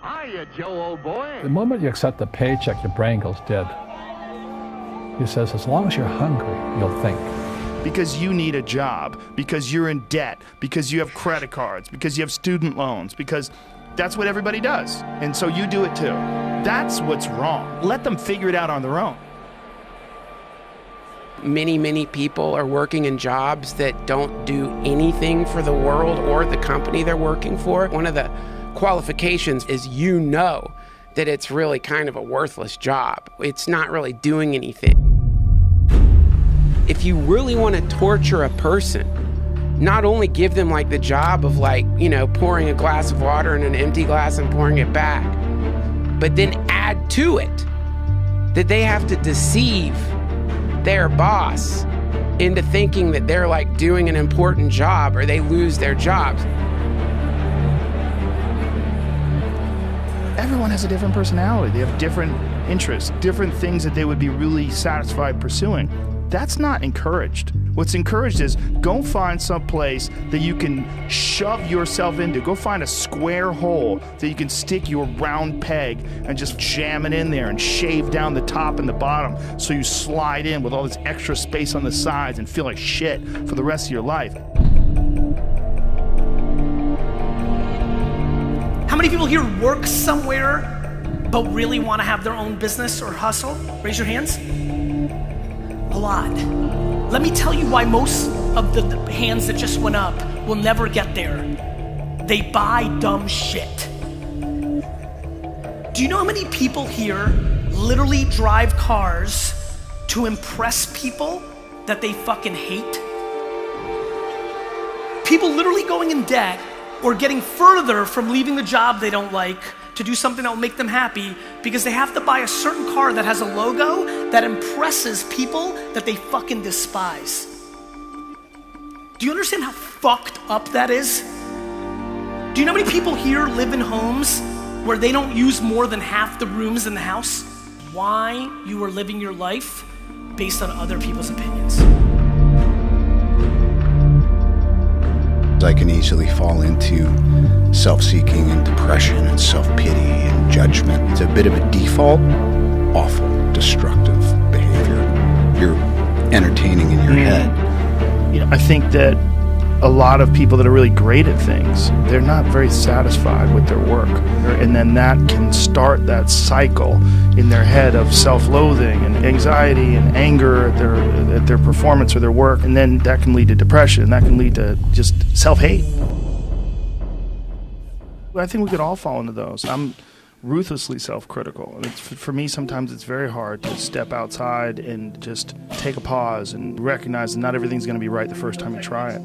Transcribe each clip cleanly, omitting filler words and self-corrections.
Hiya, Joe, old boy. The moment you accept a paycheck, your brain goes dead. He says, as long as you're hungry, you'll think. Because you need a job, because you're in debt, because you have credit cards, because you have student loans, because that's what everybody does. And so you do it too. That's what's wrong. Let them figure it out on their own. Many people are working in jobs that don't do anything for the world or the company they're working for. One of the qualifications is that it's really kind of a worthless job. It's not really doing anything. If you really want to torture a person, not only give them like the job of pouring a glass of water in an empty glass and pouring it back, but then add to it that they have to deceive their boss into thinking that they're like doing an important job or they lose their jobs. Everyone has a different personality. They have different interests, different things that they would be really satisfied pursuing. That's not encouraged. What's encouraged is go find some place that you can shove yourself into. Go find a square hole that you can stick your round peg and just jam it in there and shave down the top and the bottom so you slide in with all this extra space on the sides and feel like shit for the rest of your life. How many people here work somewhere but really want to have their own business or hustle? Raise your hands. A lot. Let me tell you why most of the hands that just went up will never get there. They buy dumb shit. Do you know how many people here literally drive cars to impress people that they fucking hate? People literally going in debt or getting further from leaving the job they don't like to do something that will make them happy because they have to buy a certain car that has a logo that impresses people that they fucking despise. Do you understand how fucked up that is? Do you know how many people here live in homes where they don't use more than half the rooms in the house? Why you are living your life based on other people's opinions. I can easily fall into self-seeking and depression and self-pity and judgment. It's a bit of a default, awful, destructive behavior. You're entertaining in your head. You know, I think that a lot of people that are really great at things, they're not very satisfied with their work. And then that can start that cycle in their head of self-loathing and anxiety and anger at their performance or their work. And then that can lead to depression. That can lead to just self-hate. I think we could all fall into those. I'm ruthlessly self-critical. And for me, sometimes it's very hard to step outside and just take a pause and recognize that not everything's going to be right the first time you try it.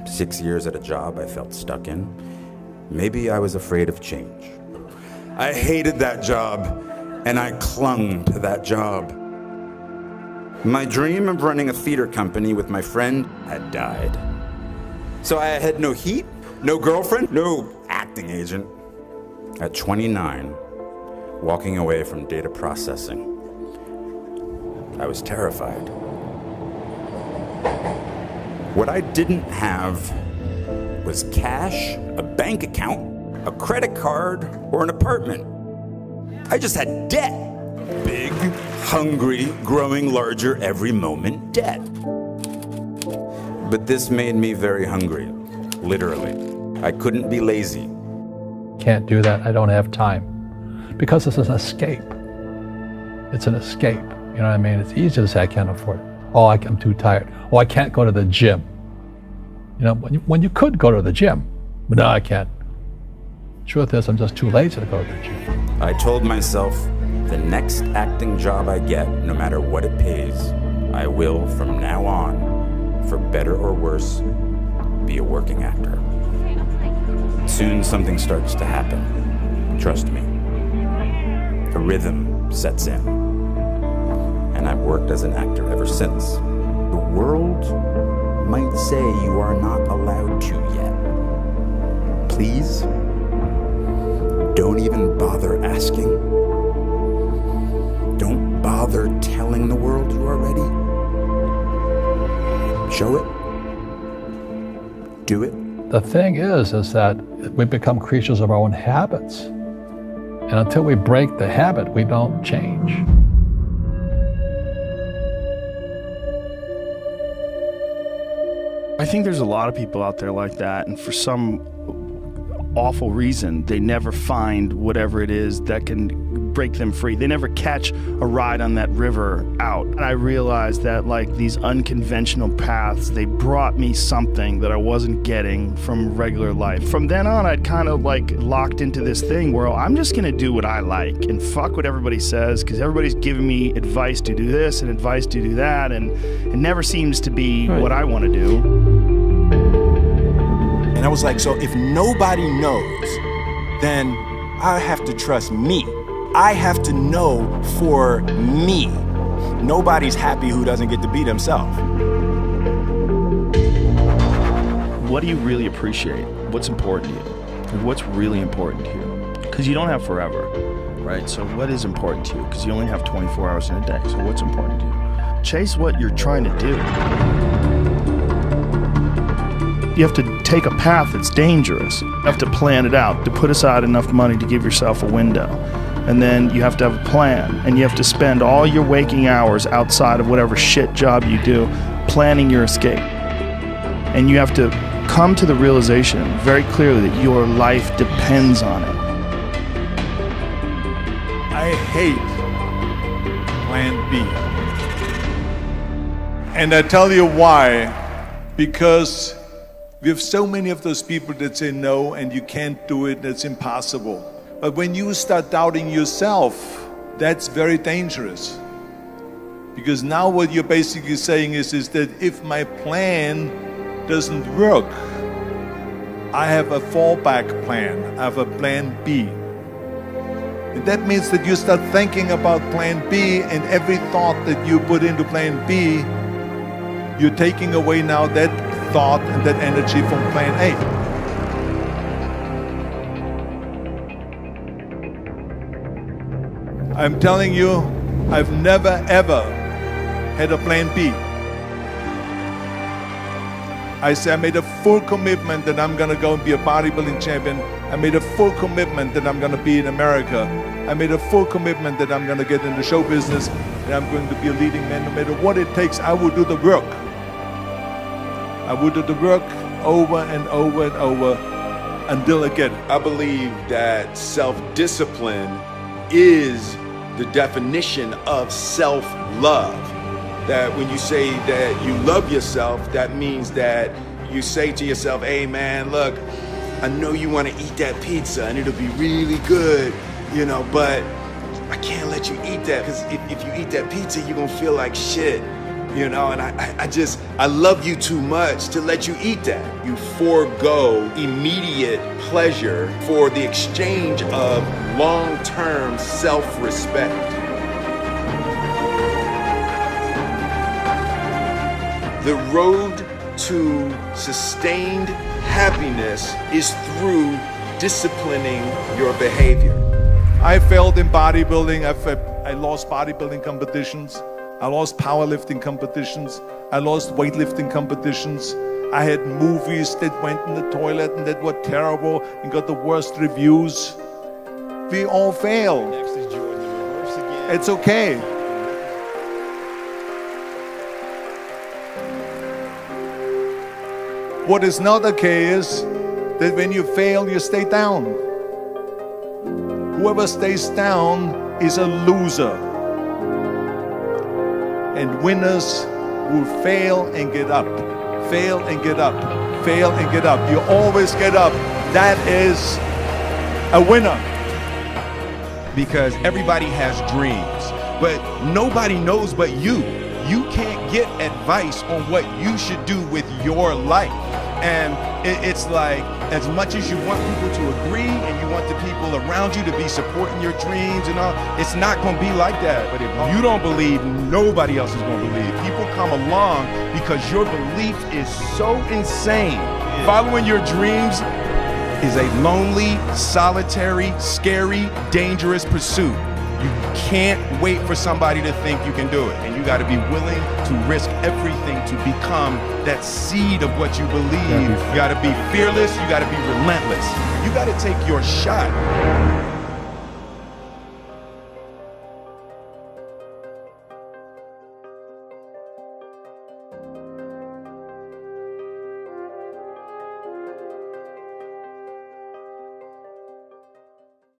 6 years at a job I felt stuck in. Maybe I was afraid of change. I hated that job, and I clung to that job. My dream of running a theater company with my friend had died. So I had no heat, no girlfriend, no acting agent. At 29, walking away from data processing, I was terrified. What I didn't have was cash, a bank account, a credit card, or an apartment. I just had debt. Big, hungry, growing larger every moment debt. But this made me very hungry, literally. I couldn't be lazy. Can't do that, I don't have time. Because it's an escape. It's an escape, you know what I mean? It's easy to say I can't afford it. Oh, I'm too tired. Oh, I can't go to the gym. You know, when you could go to the gym, but no, I can't. Truth is, I'm just too lazy to go to the gym. I told myself, the next acting job I get, no matter what it pays, I will, from now on, for better or worse, be a working actor. Soon something starts to happen. Trust me. A rhythm sets in. And I've worked as an actor ever since. The world might say you are not allowed to yet. Please, don't even bother asking. Don't bother telling the world you are ready. Show it. Do it. The thing is that we become creatures of our own habits. And until we break the habit, we don't change. I think there's a lot of people out there like that, and for some awful reason, they never find whatever it is that can break them free. They never catch a ride on that river out. And I realized that like these unconventional paths, they brought me something that I wasn't getting from regular life. From then on, I'd kind of like locked into this thing where I'm just gonna do what I like and fuck what everybody says, because everybody's giving me advice to do this and advice to do that, and it never seems to be what I want to do. And I was like, so if nobody knows, then I have to trust me. I have to know for me. Nobody's happy who doesn't get to be themselves. What do you really appreciate? What's important to you? And what's really important to you? Because you don't have forever, right? So what is important to you? Because you only have 24 hours in a day. So what's important to you? Chase what you're trying to do. You have to take a path that's dangerous. You have to plan it out, to put aside enough money to give yourself a window. And then you have to have a plan, and you have to spend all your waking hours outside of whatever shit job you do planning your escape. And you have to come to the realization very clearly that your life depends on it. I hate Plan B. And I tell you why. Because we have so many of those people that say no and you can't do it, that's impossible. But when you start doubting yourself, that's very dangerous. Because now what you're basically saying is that if my plan doesn't work, I have a fallback plan, I have a plan B. And that means that you start thinking about plan B, and every thought that you put into plan B, you're taking away now that thought and that energy from plan A. I'm telling you, I've never ever had a plan B. I made a full commitment that I'm gonna go and be a bodybuilding champion. I made a full commitment that I'm gonna be in America. I made a full commitment that I'm gonna get in the show business and I'm going to be a leading man. No matter what it takes, I will do the work. I will do the work over and over and over until I get it. I believe that self-discipline is the definition of self-love. That when you say that you love yourself, that means that you say to yourself, hey man, look, I know you want to eat that pizza and it'll be really good, you know, but I can't let you eat that, because if you eat that pizza, you're gonna feel like shit, you know, and I love you too much to let you eat that. You forego immediate pleasure for the exchange of long-term self-respect. The road to sustained happiness is through disciplining your behavior. I failed in bodybuilding. I lost bodybuilding competitions. I lost powerlifting competitions. I lost weightlifting competitions. I had movies that went in the toilet and that were terrible and got the worst reviews. We all fail. Next is Jordan, the reverse again. It's okay. What is not okay is that when you fail, you stay down. Whoever stays down is a loser. And winners will fail and get up. Fail and get up. Fail and get up. You always get up. That is a winner. Because everybody has dreams, but nobody knows but you. You can't get advice on what you should do with your life. And it's like, as much as you want people to agree and you want the people around you to be supporting your dreams and all, it's not gonna be like that. But if you don't believe, nobody else is gonna believe. People come along because your belief is so insane. Following your dreams is a lonely, solitary, scary, dangerous pursuit. You can't wait for somebody to think you can do it. And you gotta be willing to risk everything to become that seed of what you believe. You gotta be fearless, you gotta be relentless. You gotta take your shot.